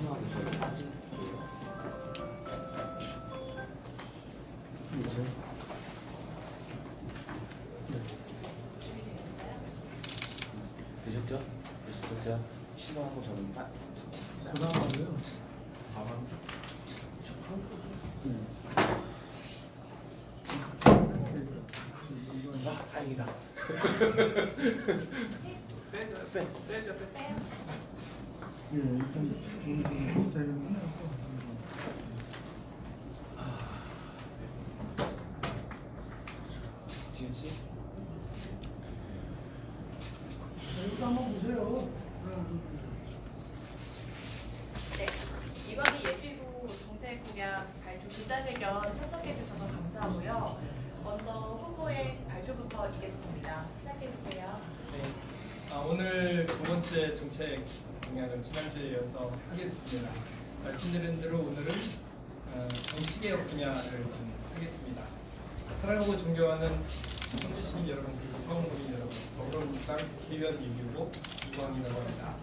심하게 저도 빠진 거예요. 되셨죠? 되셨죠? 제가 신호하고 저는 그다음에요. 다행이다. 빼자. 예, 일단 자기는 지은 씨. 이거 한번 보세요. 네, 이건희 예비부 정책공약 발표 기자회견 참석해 주셔서 감사하고요. 먼저 후보의 발표부터 있겠습니다. 시작해 주세요. 네, 오늘 두 번째 정책 공약은 지난주에 이어서 하겠습니다. 말씀드린 대로 오늘은 정치개혁 분야를 좀 하겠습니다. 사랑하고 존경하는 청주시민 여러분, 그리고 서울국민 여러분, 더불어민주당 국회의원 이규호 이광희라고 합니다.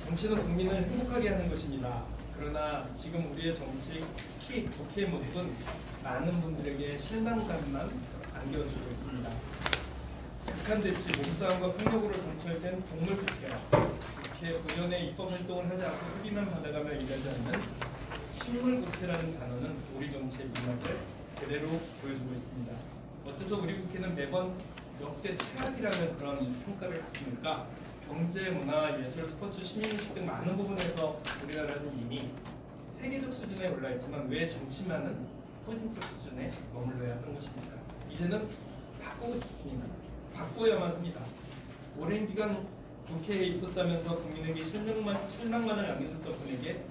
정치는 국민을 행복하게 하는 것입니다. 그러나 지금 우리의 정치, 특히 국회의 모습은 많은 분들에게 실망감만 안겨주고 있습니다. 북한 대치, 몸싸움과 폭력으로 정찰된 동물 국회라 국회 본연의 입법 활동을 하지 않고 소리만 받아가며 일하지 않는 식물 국회라는 단어는 우리 정치의 입맛을 그대로 보여주고 있습니다. 어째서 우리 국회는 매번 역대 최악이라는 그런 평가를 받습니까? 경제, 문화, 예술, 스포츠, 시민의식 등 많은 부분에서 우리나라는 이미 세계적 수준에 올라 있지만 왜 정치만은 포진적 수준에 머물러야 하는 것입니까? 이제는 바꾸고 싶습니다. 바꿔야만 합니다. 오랜 기간 국회에 있었다면서 국민에게 실망만을 안겨줬던 분에게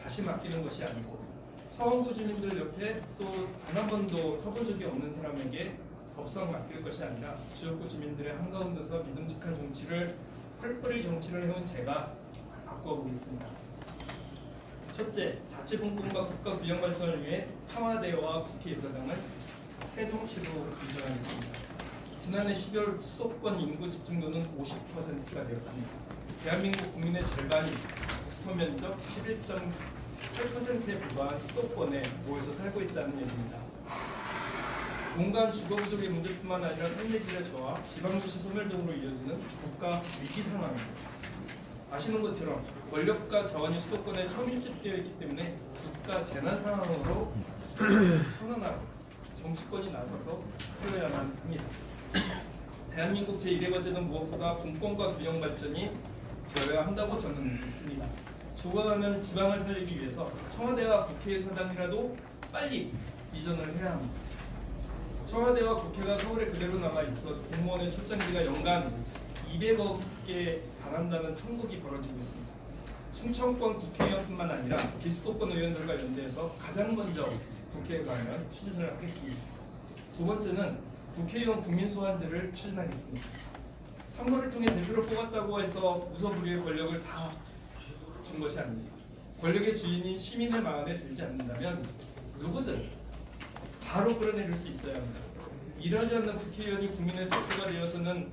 다시 맡기는 것이 아니고 서원구 주민들 옆에 또 단 한 번도 서본 적이 없는 사람에게 덥석 맡길 것이 아니라 지역구 주민들의 한가운데서 믿음직한 정치를 펄펄이 정치를 해온 제가 바꿔보겠습니다. 첫째, 자치분권과 국가 균형 발전을 위해 청와대와 국회의사당을 세종시로 이전하겠습니다. 지난해 12월 수도권 인구 집중도는 50%가 되었습니다. 대한민국 국민의 절반이 수도면적 11.8%에 불과한 수도권에 모여서 살고 있다는 얘기입니다. 공간 주거 부족의 문제뿐만 아니라 삶의 질의 저하, 지방도시 소멸 등으로 이어지는 국가 위기 상황입니다. 아시는 것처럼 권력과 자원이 수도권에 초밀집되어 있기 때문에 국가 재난 상황으로 선언하고 정치권이 나서서 세워야만 합니다. 대한민국 제1의 과제는 무엇보다 분권과 균형 발전이 되어야 한다고 저는 믿습니다. 죽어가는 지방을 살리기 위해서 청와대와 국회의사당이라도 빨리 이전을 해야 합니다. 청와대와 국회가 서울에 그대로 남아있어 공무원의 출장비가 연간 200억에 달한다는 천국이 벌어지고 있습니다. 충청권 국회의원뿐만 아니라 비수도권 의원들과 연대해서 가장 먼저 국회에 가면 추진을 하겠습니다. 두 번째는 국회의원 국민소환제를 추진하겠습니다. 선거를 통해 대표를 뽑았다고 해서 무소불위의 권력을 다 준 것이 아닙니다. 권력의 주인인 시민의 마음에 들지 않는다면 누구든 바로 끌어내릴 수 있어야 합니다. 일하지 않는 국회의원이 국민의 대표가 되어서는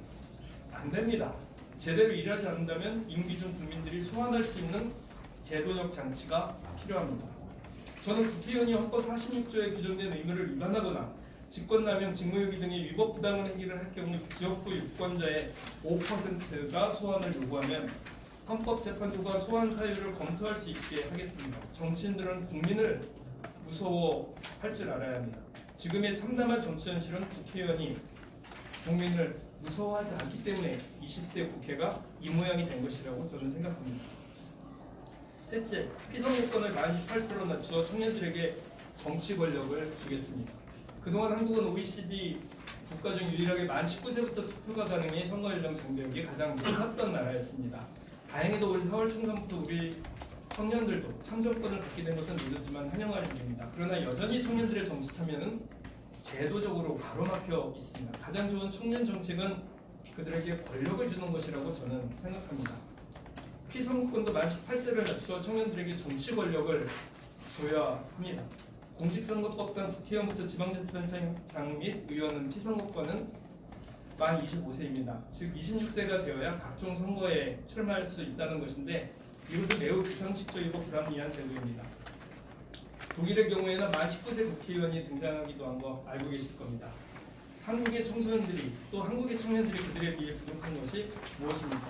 안 됩니다. 제대로 일하지 않는다면 임기 중 국민들이 소환할 수 있는 제도적 장치가 필요합니다. 저는 국회의원이 헌법 46조에 규정된 의무를 위반하거나 직권남용, 직무유기 등의 위법 부당한 행위를 할 경우 지역구 유권자의 5%가 소환을 요구하면 헌법재판소가 소환 사유를 검토할 수 있게 하겠습니다. 정치인들은 국민을 무서워할 줄 알아야 합니다. 지금의 참담한 정치 현실은 국회의원이 국민을 무서워하지 않기 때문에 20대 국회가 이 모양이 된 것이라고 저는 생각합니다. 셋째, 피선거권을 만 18세로 낮추어 청년들에게 정치 권력을 주겠습니다. 그동안 한국은 OECD 국가 중 유일하게 만 19세부터 투표가 가능해 선거 연령 장벽이 가장 높았던 나라였습니다. 다행히도 올 4월 중반부터 우리 청년들도 참정권을 갖게 된 것은 늦었지만 환영할 일입니다. 그러나 여전히 청년들의 정치 참여는 제도적으로 가로막혀 있습니다. 가장 좋은 청년 정책은 그들에게 권력을 주는 것이라고 저는 생각합니다. 피선거권도 만 18세를 낮추어 청년들에게 정치 권력을 줘야 합니다. 공직선거법상 국회의원부터 지방자치단체장 및 의원은 피선거권은 만 25세입니다. 즉 26세가 되어야 각종 선거에 출마할 수 있다는 것인데 이것은 매우 비상식적이고 불합리한 제도입니다. 독일의 경우에는 만 19세 국회의원이 등장하기도 한 거 알고 계실 겁니다. 한국의 청소년들이 또 한국의 청년들이 그들에 비해 부족한 것이 무엇입니까?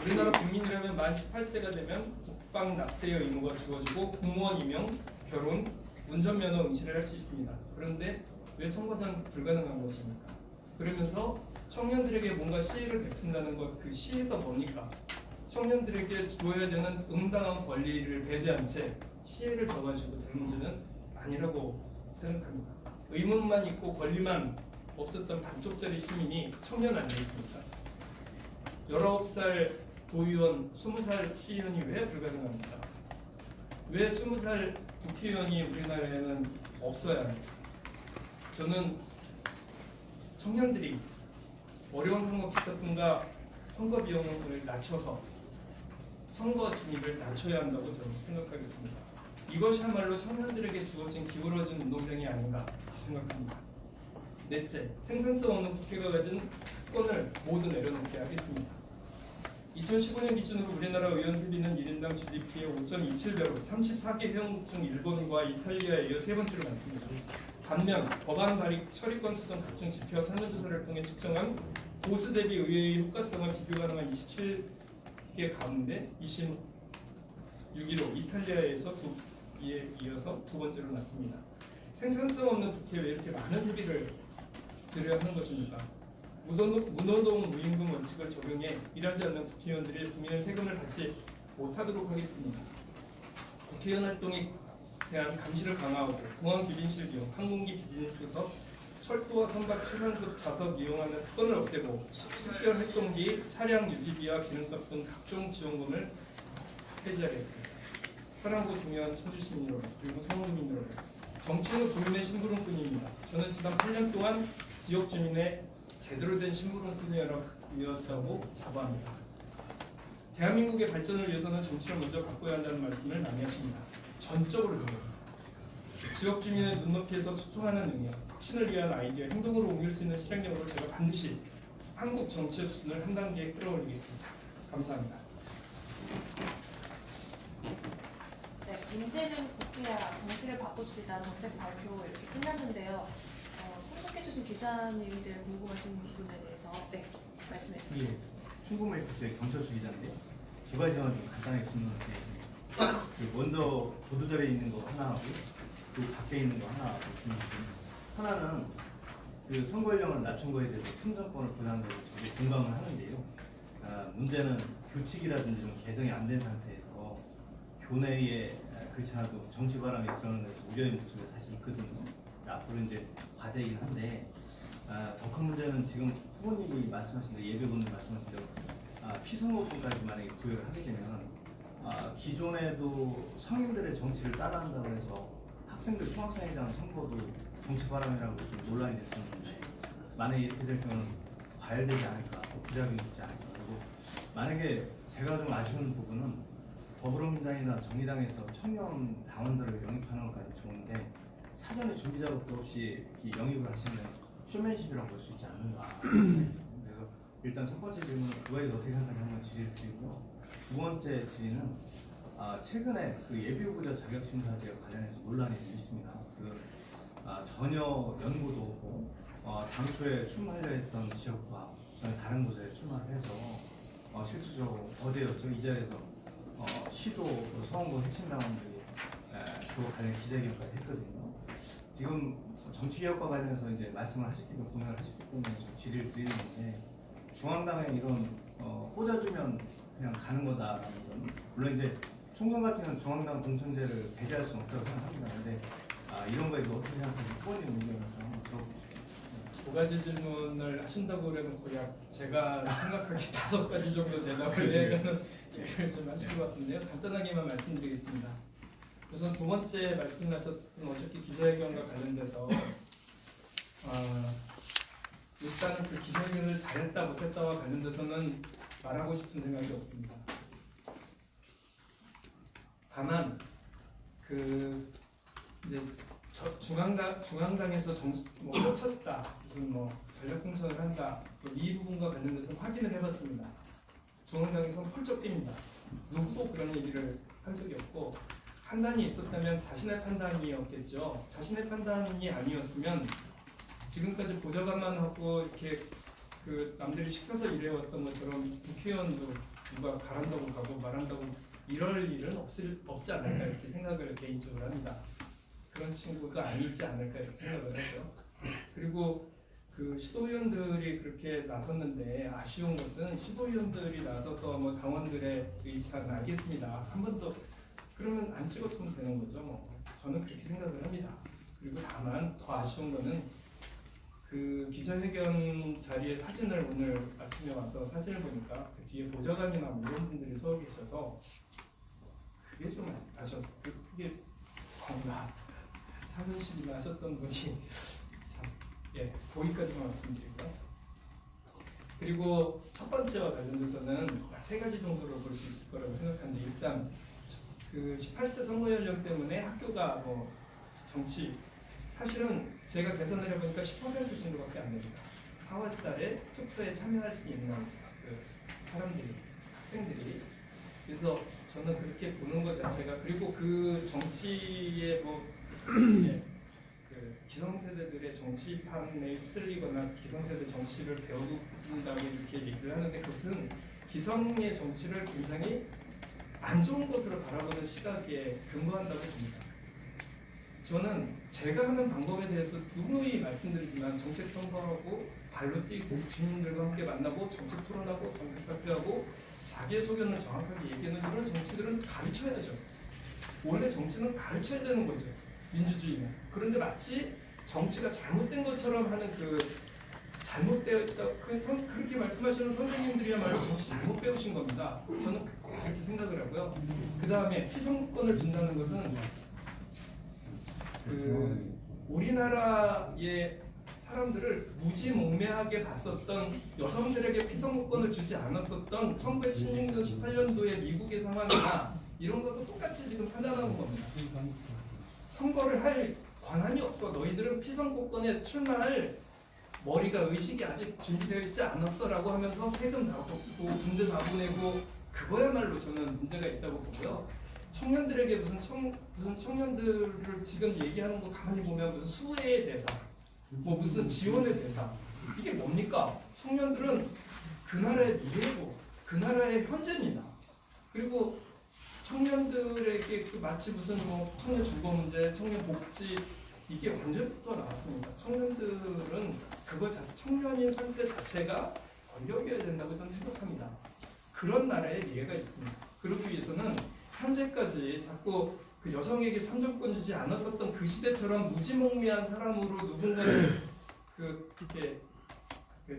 우리나라 국민이라면 만 18세가 되면 국방 납세의 의무가 주어지고 공무원 임용, 결혼, 운전면허 응시를 할 수 있습니다. 그런데 왜 선거는 불가능한 것입니까? 그러면서 청년들에게 뭔가 시혜를 베푼다는 것, 그 시혜가 뭡니까? 청년들에게 주어야 되는 응당한 권리를 배제한 채 시혜를 줘가지고 될 문제는 아니라고 생각합니다. 의문만 있고 권리만 없었던 반쪽짜리 시민이 청년 아니겠습니까? 19살 도의원, 20살 시의원이 왜 불가능합니까? 왜 20살 국회의원이 우리나라에는 없어야 합니까? 저는 청년들이 어려운 선거 기타분과 선거 비용을 낮춰서 선거 진입을 낮춰야 한다고 저는 생각하겠습니다. 이것이야말로 청년들에게 주어진 기울어진 운동장이 아닌가 생각합니다. 넷째, 생산성 없는 국회가 가진 특권을 모두 내려놓게 하겠습니다. 2015년 기준으로 우리나라 의원 대비는 1인당 GDP의 5.27배로 34개 회원국 중 일본과 이탈리아에 이어 세 번째로 많습니다. 반면 법안 발의 처리 건수 등 각종 지표와 설문조사를 통해 측정한 보수 대비 의회의 효과성을 비교 가능한 27개 가운데 26위로 이탈리아에서 이에 이어서 두 번째로 났습니다. 생산성 없는 국회에 왜 이렇게 많은 소비를 들여야 하는 것입니까? 무노동 무임금 원칙을 적용해 일하지 않는 국회의원들이 국민의 세금을 받지 못하도록 하겠습니다. 국회의원 활동에 대한 감시를 강화하고 공항 기빈실 비용, 항공기 비즈니스에서 철도와 선박 최상급 좌석 이용하는 특권을 없애고 특별 활동기, 차량 유지비와 기름값 등 각종 지원금을 폐지하겠습니다. 사랑하고 중요한 천주시민 여러분, 그리고 상호민 여러분, 정치는 국민의 심부름꾼입니다. 저는 지난 8년 동안 지역 주민의 제대로 된 심부름꾼이었다고 자부합니다. 대한민국의 발전을 위해서는 정치를 먼저 바꿔야 한다는 말씀을 많이 하십니다. 전적으로 동의합니다. 지역 주민의 눈높이에서 소통하는 능력, 혁신을 위한 아이디어, 행동으로 옮길 수 있는 실행력으로 제가 반드시 한국 정치의 수준을 한 단계 끌어올리겠습니다. 감사합니다. 네, 문제는 국회야 정치를 바꿉시다 정책 발표 이렇게 끝났는데요. 참석해주신 기자님들 궁금하신 부분에 대해서 말씀해 주세요. 예, 충북메이커스의 경철수 기자인데요. 두 가지만 좀 간단하게 질문할게요. 먼저 보도자료에 있는 거 하나 하고 그 밖에 있는 거 하나 하고 하나는 그 선거연령을 낮춘 거에 대해서 참정권을 부여한다고 저도 공감을 하는데요. 문제는 규칙이라든지 좀 개정이 안 된 상태에서 교내에 그렇지 않아도 정치 바람이 들어오는 데서 우려의 목소리가 사실 있거든요. 앞으로 이제 과제이긴 한데 더 큰 문제는 지금 후보님이 말씀하신 대 예비군님 말씀하신 대로 피선거권까지 만약에 부여를 하게 되면 기존에도 성인들의 정치를 따라한다고 해서 학생들 총학생회장 선거도 정치 바람이라고 좀 논란이 됐었는데 만약에 이렇게 될 경우는 과열되지 않을까, 부작용이 있지 않을까. 그리고 만약에 제가 좀 아쉬운 부분은 더불어민주당이나 정의당에서 청년 당원들을 영입하는 것까지 좋은데 사전에 준비 작업도 없이 영입을 하시면 쇼맨십이라고 볼 수 있지 않는가. 그래서 일단 첫 번째 질문은 그거에 대해서 어떻게 생각하는지 한번 질의를 드리고요. 두 번째 질의는 최근에 그 예비후보자 자격심사제 관련해서 논란이 좀 있습니다. 전혀 연구도 없고 당초에 출마하려 했던 지역과 전혀 다른 곳에 출마를 해서 실질적으로 어제였죠. 이 자리에서 시도 서원구 해친당원들이 그 관련 기자회견까지 했거든요. 지금 정치개혁과 관련해서 이제 말씀을 하셨기 때문에 공약을 하셨기 때문에 좀 질의를 드리는데 중앙당에 이런 꽂아주면 그냥 가는 거다라는 건 물론 이제 총선 같은 경우는 중앙당 공천제를 배제할 수는 없다고 생각합니다. 근데 이런 거에 대해서 어떻게 생각하는지 후보님 의견을 좀 한번 들어보시죠. 두 가지 질문을 하신다고 그래놓고 약 제가 생각하기 5가지 정도 대답을 해야 되는 얘기를 좀 하실 것 같은데요. 간단하게만 말씀드리겠습니다. 우선 두 번째 말씀하셨던 어저께 기자회견과 관련돼서 일단은 그 기자회견을 잘했다 못했다와 관련돼서는 말하고 싶은 생각이 없습니다. 다만 이제 중앙당에서 꽂혔다 무슨 전략공천을 한다. 이 부분과 관련돼서 확인을 해봤습니다. 중앙당에서 펄쩍 뜁니다. 누구도 그런 얘기를 한 적이 없고 판단이 있었다면 자신의 판단이었겠죠. 자신의 판단이 아니었으면 지금까지 보좌관만 하고 이렇게 그 남들이 시켜서 일해왔던 것처럼 국회의원도 누가 가란다고 가고 말한다고 이럴 일은 없지 않을까 이렇게 생각을 개인적으로 합니다. 그런 친구가 아니지 않을까 이렇게 생각을 하죠. 그리고 그 시도위원들이 그렇게 나섰는데 아쉬운 것은 시도위원들이 나서서 뭐 당원들의 의사는 알겠습니다. 한 번도 그러면 안 찍었으면 되는 거죠. 뭐 저는 그렇게 생각을 합니다. 그리고 다만 더 아쉬운 거는 그 기자회견 자리에 사진을 오늘 아침에 와서 사진을 보니까 그 뒤에 보좌관이나 뭐 이런 분들이 서 계셔서 그게 좀 아쉬웠어요. 그게 뭔가 자존심이나 하셨던 분이 참, 예, 거기까지만 말씀드릴까요? 그리고 첫 번째와 관련돼서는 세 가지 정도로 볼 수 있을 거라고 생각하는데 일단 그 18세 선거 연령 때문에 학교가 뭐 정치 사실은 제가 계산을 해보니까 10% 정도밖에 안 됩니다. 4월 달에 투표에 참여할 수 있는 그 사람들이 학생들이 그래서 저는 그렇게 보는 것 자체가 그리고 그 정치에 뭐 예, 그 기성세대들의 정치판에 휩쓸리거나 기성세대 정치를 배운다고 이렇게 얘기를 하는데 그것은 기성의 정치를 굉장히 안 좋은 것으로 바라보는 시각에 근거한다고 봅니다. 저는 제가 하는 방법에 대해서 누누이 말씀드리지만 정책 선거하고 발로 뛰고 주민들과 함께 만나고 정책 토론하고 정책 발표하고 자기의 소견을 정확하게 얘기하는 이런 정치들은 가르쳐야죠. 원래 정치는 가르쳐야 되는 거죠. 민주주의는. 그런데 마치 정치가 잘못된 것처럼 하는 그 잘못되었다 그렇게 말씀하시는 선생님들이야말로 정치 잘못 배우신 겁니다. 저는 그렇게 생각을 하고요. 그 다음에 피선거권을 준다는 것은 그 우리나라의 사람들을 무지몽매하게 봤었던 여성들에게 피선거권을 주지 않았었던 1916년 18년도의 미국의 상황이나 이런 것도 똑같이 지금 판단하는 겁니다. 선거를 할 권한이 없어. 너희들은 피선거권에 출마할 머리가 의식이 아직 준비되어 있지 않았어라고 하면서 세금 다 걷고 군대 다 보내고 그거야말로 저는 문제가 있다고 보고요. 청년들에게 무슨 청년들을 지금 얘기하는 거 가만히 보면 무슨 수혜의 대사, 뭐 무슨 지원의 대사 이게 뭡니까? 청년들은 그 나라의 미래고 그 나라의 현재입니다. 그리고 청년들에게 그 마치 무슨 뭐 청년 주거 문제, 청년 복지 이게 언제부터 나왔습니다. 청년들은 그거 청년인 상태 자체가 권력이어야 된다고 저는 생각합니다. 그런 나라의 미래가 있습니다. 그러기 위해서는 현재까지 자꾸 그 여성에게 참정권 주지 않았었던 그 시대처럼 무지몽매한 사람으로 누군가를 이렇게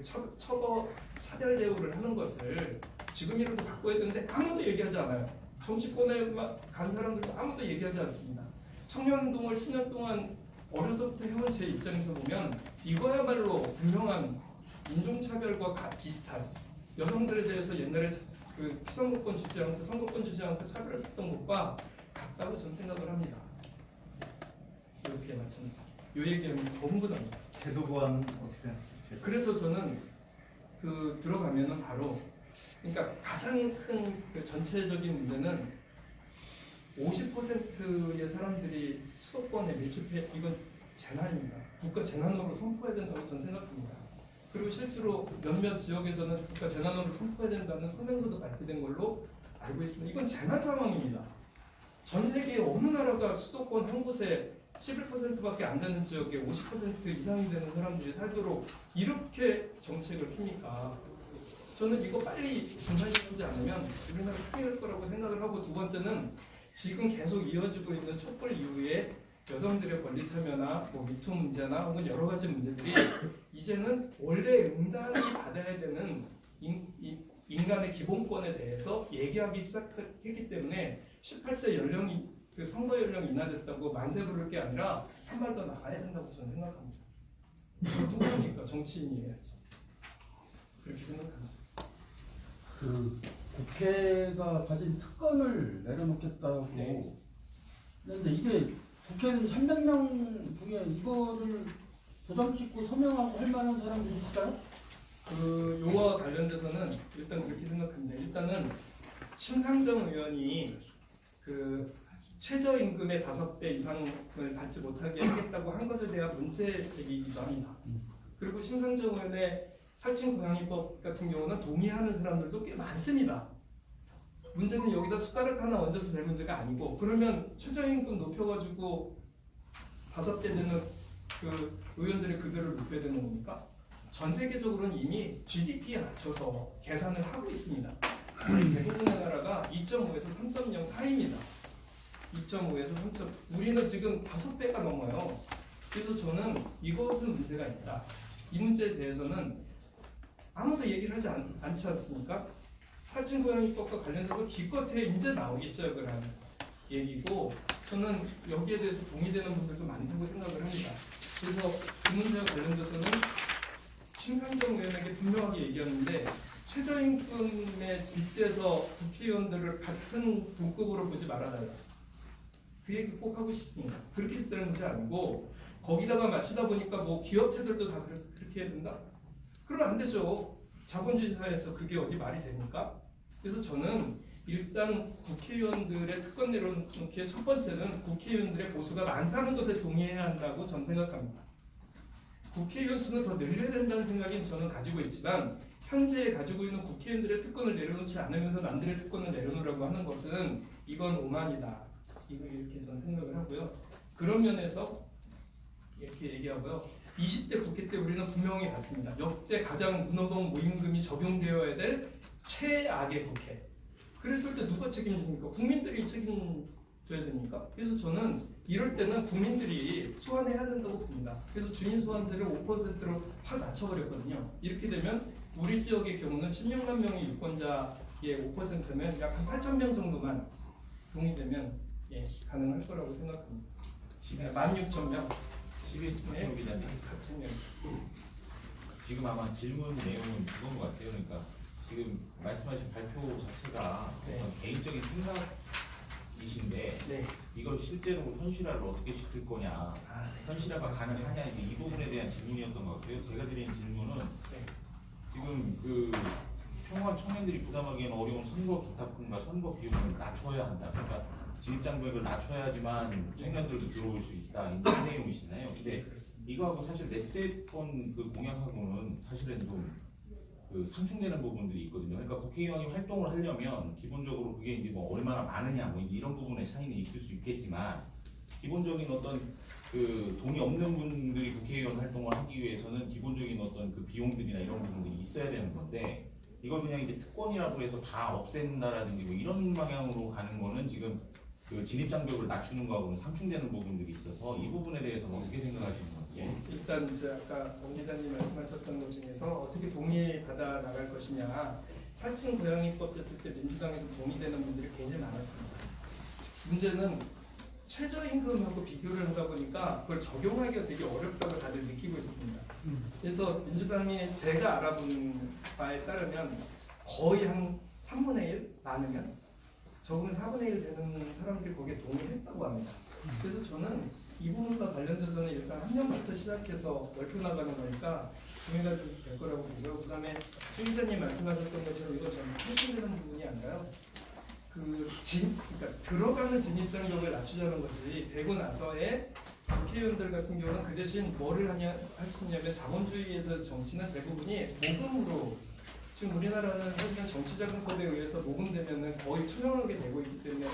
처벌 차별 대우를 하는 것을 지금이라도 바꿔야 되는데 아무도 얘기하지 않아요. 정치권에 간 사람들도 아무도 얘기하지 않습니다. 청년운동을 10년 동안 어려서부터 해온 제 입장에서 보면 이거야말로 분명한 인종차별과 비슷한 여성들에 대해서 옛날에 그 피선거권 주지 않고 선거권 주지 않고 차별했었던 것과 같다고 저는 생각을 합니다. 이렇게 말씀드립니다. 이 얘기는 전부 다입니다. 제도 보완 어떻게 생각하세요? 그래서 저는 그 들어가면은 바로 그러니까 가장 큰 그 전체적인 문제는 50%의 사람들이 수도권에 밀집해 이건 재난입니다. 국가 재난으로 선포해야 된다고 저는 생각합니다. 그리고 실제로 몇몇 지역에서는 국가 재난으로 선포해야 된다는 성명서도 발표된 걸로 알고 있습니다. 이건 재난 상황입니다. 전 세계 어느 나라가 수도권 한 곳에 11%밖에 안 되는 지역에 50% 이상이 되는 사람들이 살도록 이렇게 정책을 핍니까? 저는 이거 빨리 중단시키지 않으면 우리나라 큰일 날 거라고 생각을 하고 두 번째는 지금 계속 이어지고 있는 촛불 이후에 여성들의 권리 참여나 뭐 미투 문제나 혹은 여러 가지 문제들이 이제는 원래 응당이 받아야 되는 인간의 기본권에 대해서 얘기하기 시작했기 때문에 18세 연령이 그 선거 연령이 인하됐다고 만세 부를 게 아니라 한 발 더 나가야 된다고 저는 생각합니다. 누구니까 정치인이 해야지. 그렇게 생각합니다. 그 국회가 가진 특권을 내려놓겠다고 네. 그런데 이게 국회는 300명 중에 이거를 도장 찍고 서명하고 할 만한 사람들이 있을까요? 그 요거와 관련돼서는 일단 그렇게 생각합니다. 일단은 심상정 의원이 그 최저임금의 5배 이상을 받지 못하게 하겠다고 한 것에 대한 문제 제기이기도 합니다. 그리고 심상정 의원의 살찐 고양이법 같은 경우는 동의하는 사람들도 꽤 많습니다. 문제는 여기다 숟가락 하나 얹어서 될 문제가 아니고, 그러면 최저임금 높여가지고 5배 되는 그 의원들의 급여를 높여야 되는 겁니까? 전 세계적으로는 이미 GDP에 맞춰서 계산을 하고 있습니다. 대부분의 나라가 2.5에서 3.0 사이입니다. 2.5에서 3. 우리는 지금 5배가 넘어요. 그래서 저는 이것은 문제가 있다. 이 문제에 대해서는 아무도 얘기를 하지 않지 않습니까? 살찐 고양이법과 관련해서 기껏해 이제 나오기 시작을 한 얘기고, 저는 여기에 대해서 동의되는 분들도 많다고 생각을 합니다. 그래서 이 문제와 관련돼서는 심상정 의원에게 분명하게 얘기했는데, 최저임금에 빗대서 국회의원들을 같은 동급으로 보지 말아달라. 그 얘기 꼭 하고 싶습니다. 그렇게 해서 되는 문제 아니고, 거기다가 맞추다 보니까 뭐 기업체들도 다 그렇게 해야 된다? 그러면 안 되죠. 자본주의 사회에서 그게 어디 말이 됩니까? 그래서 저는 일단 국회의원들의 특권 내려놓기의 첫 번째는 국회의원들의 보수가 많다는 것에 동의해야 한다고 저는 생각합니다. 국회의원 수는 더 늘려야 된다는 생각은 저는 가지고 있지만, 현재 가지고 있는 국회의원들의 특권을 내려놓지 않으면서 남들의 특권을 내려놓으라고 하는 것은 이건 오만이다. 이렇게 저는 생각을 하고요. 그런 면에서 이렇게 얘기하고요. 20대 국회 때 우리는 분명히 봤습니다. 역대 가장 문호동 모임금이 적용되어야 될 최악의 국회. 그랬을 때 누가 책임집니까? 국민들이 책임져야 됩니까? 그래서 저는 이럴 때는 국민들이 소환해야 된다고 봅니다. 그래서 주민 소환세를 5%로 확 낮춰버렸거든요. 이렇게 되면 우리 지역의 경우는 16만 명의 유권자의 5%면 약 한 8천 명 정도만 동의되면 가능할 거라고 생각합니다. 16,000명. CBS 기자님, 지금 아마 질문 내용은 그건 것 같아요. 그러니까 지금 말씀하신 발표 자체가 어떤 개인적인 생각이신데 이걸 실제로 현실화를 어떻게 시킬 거냐, 현실화가 가능하냐, 이 부분에 대한 질문이었던 것 같아요. 제가 드린 질문은 지금 그 평범한 청년들이 부담하기에는 어려운 선거 기타품과 선거 비용을 낮춰야 한다. 그러니까 진입장벽을 낮춰야지만 청년들도 들어올 수 있다. 이런 내용이시나요? 근데 이거하고 사실 냈던 그 공약하고는 사실은 좀 그 상충되는 부분들이 있거든요. 그러니까 국회의원이 활동을 하려면 기본적으로 그게 이제 뭐 얼마나 많으냐, 뭐 이런 부분의 차이는 있을 수 있겠지만, 기본적인 어떤 그 돈이 없는 분들이 국회의원 활동을 하기 위해서는 기본적인 어떤 그 비용들이나 이런 부분들이 있어야 되는 건데, 이걸 그냥 이제 특권이라고 해서 다 없앤다라든지 뭐 이런 방향으로 가는 거는 지금 그 진입장벽을 낮추는 거하고는 상충되는 부분들이 있어서 이 부분에 대해서는 어떻게 생각하시는 건지. 일단 이제 아까 정 기자님 말씀하셨던 것 중에서 어떻게 동의받아 나갈 것이냐, 살찐 고양이법 됐을 때 민주당에서 동의되는 분들이 굉장히 많았습니다. 문제는 최저임금하고 비교를 하다 보니까 그걸 적용하기가 되게 어렵다고 다들 느끼고 있습니다. 그래서 민주당이 제가 알아본 바에 따르면 거의 한 3분의 1 많으면 적으면 4분의 1 되는 사람들이 거기에 동의했다고 합니다. 그래서 저는 이 부분과 관련돼서는 일단 학년부터 시작해서 넓혀 나가는 거니까 동의가 될 거라고 보고요. 그 다음에 최 기자님 말씀하셨던 것처럼 이거 저는 상충되는 부분이 아니라요. 그러니까 들어가는 진입장벽을 낮추자는 것이 되고 나서의 국회의원들 같은 경우는 그 대신 뭐를 할 수 있냐면, 자본주의에서 정치는 대부분이 모금으로, 지금 우리나라는 사실은 정치자금법에 의해서 모금되면 거의 투명하게 되고 있기 때문에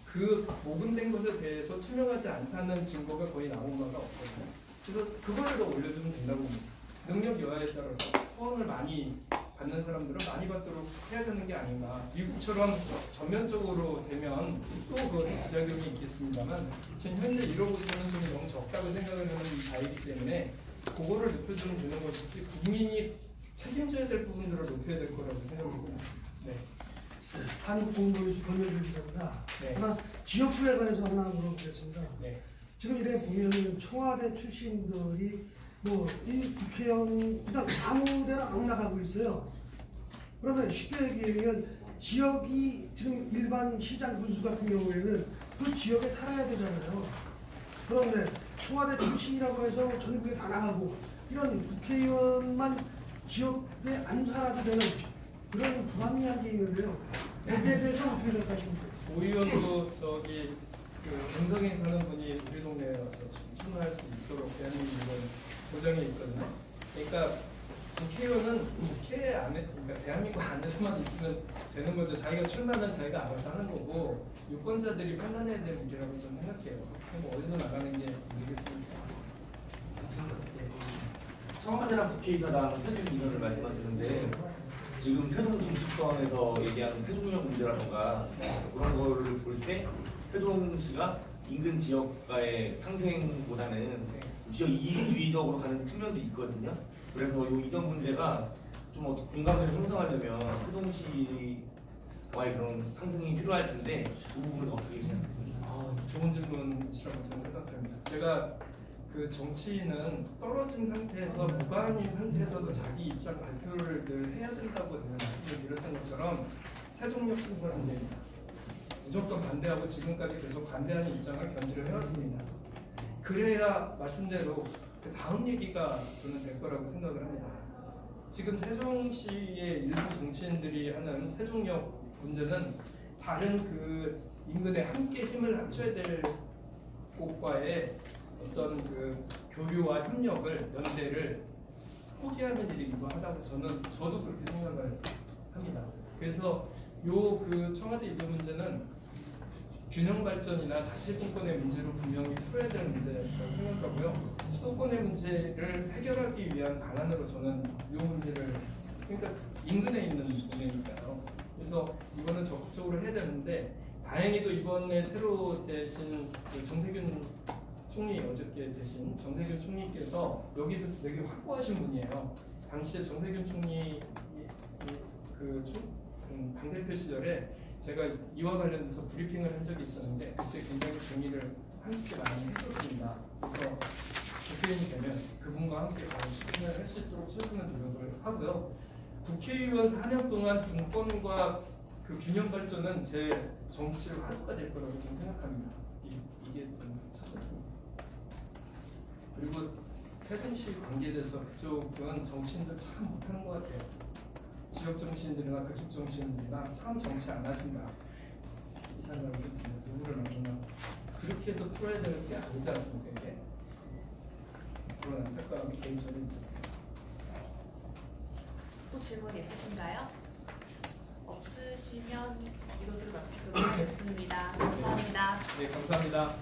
그 모금된 것에 대해서 투명하지 않다는 증거가 거의 나온 바가 없거든요. 그래서 그거를 더 올려주면 된다고 봅니다. 능력 여하에 따라서 후원을 많이 받는 사람들은 많이 받도록 해야 되는 게 아닌가. 미국처럼 전면적으로 되면 또 그 부작용이 있겠습니다만, 지금 현재 이러고 있는 돈이 너무 적다고 생각을 하는 바이기 때문에 그거를 높여주면 되는 것이지, 국민이 책임져야 될 부분들을 높여야 될 거라고 생각합니다. 네. 한국공무원수 권력을 기자보다 네. 하나 지역구에 관해서 하나 물어보겠습니다. 네. 지금 이래 보면은 청와대 출신들이 뭐 이 국회의원 그냥 아무데나 막 나가고 있어요. 그러면 쉽게 얘기하면 지역이 지금 일반 시장 군수 같은 경우에는 그 지역에 살아야 되잖아요. 그런데 청와대 출신이라고 해서 전국에 다 나가고 이런 국회의원만 지역에 안 살아도 되는 그런 불합리한 게 있는데요. 여기에 대해서 어떻게 생각하십니까? 오의원도 저기 그 음성에 사는 분이 우리 동네에 와서 출마할 수 있도록 대한민국은 고정이 있거든요. 그러니까 국회의원은 국회 안에, 그러니까 대한민국 안에서만 있으면 되는 거죠. 자기가 출마는 자기가 알아서 하는 거고 유권자들이 판단해야 되는 일이라고 저는 생각해요. 뭐 어디서 나가는 게 모르겠습니다. 청와대랑 국회의사당 세종 이론을 말씀하시는데 지금 세종 정치권에서 얘기하는 세종역 문제라던가 그런 거를 볼 때 세종 씨가 인근 지역과의 상생보다는 지역 이익 위적으로 가는 측면도 있거든요. 그래서 이 이전 문제가 좀 어떤 공감대를 형성하려면 세종 씨와의 그런 상승이 필요할 텐데 그 부분은 어떻게 생각하세요? 좋은 질문이라고 저는 생각합니다. 제가 그 정치인은 떨어진 상태에서 무관인 상태에서도 자기 입장 발표를 늘 해야 된다고 말씀을 드렸던 것처럼 세종역 신설 안 됩니다. 무조건 반대하고 지금까지 계속 반대하는 입장을 견지를 해왔습니다. 그래야 말씀대로 그 다음 얘기가 저는 될 거라고 생각을 합니다. 지금 세종시의 일부 정치인들이 하는 세종역 문제는 다른 그 인근에 함께 힘을 합쳐야 될 곳과의 어떤 그 교류와 협력을 연대를 포기하는 일이기도 하다고 저도 그렇게 생각을 합니다. 그래서 요 그 청와대 이전 문제는 균형 발전이나 자치분권의 문제로 분명히 풀어야 되는 문제라고 생각하고요. 수도권의 문제를 해결하기 위한 방안으로 저는 이 문제를 그러니까 인근에 있는 문제니까요. 그래서 이거는 적극적으로 해야 되는데 다행히도 이번에 새로 되신 그 정세균 총리 어저께 되신 정세균 총리께서 여기도 되게 확고하신 분이에요. 당시에 정세균 총리 당대표 시절에 제가 이와 관련해서 브리핑을 한 적이 있었는데 그때 굉장히 동의를 함께 많이 했었습니다. 그래서 국회의원이 되면 그분과 함께 실천을 할 수 있도록 최선의 노력을 하고요. 국회의원 4년 동안 중권과 그 균형 발전은 제 정치의 화두가 될 거라고 저는 생각합니다. 이게 좀 첫 번째입니다. 그리고 세종시 관계에 대해서 그쪽은 정치인들 참 못하는 것 같아요. 지역 정치인들이나 그쪽 정치인들이나 참 정치 안 하신다. 이 생각을 누구를 만나 그렇게 해서 풀어야 되는 게 아니지 않습니까? 이게 그런 안타까움이 개인적으로 있었습니다. 또 질문 있으신가요? 없으시면 이것으로 마치도록 하겠습니다. 감사합니다. 네, 감사합니다.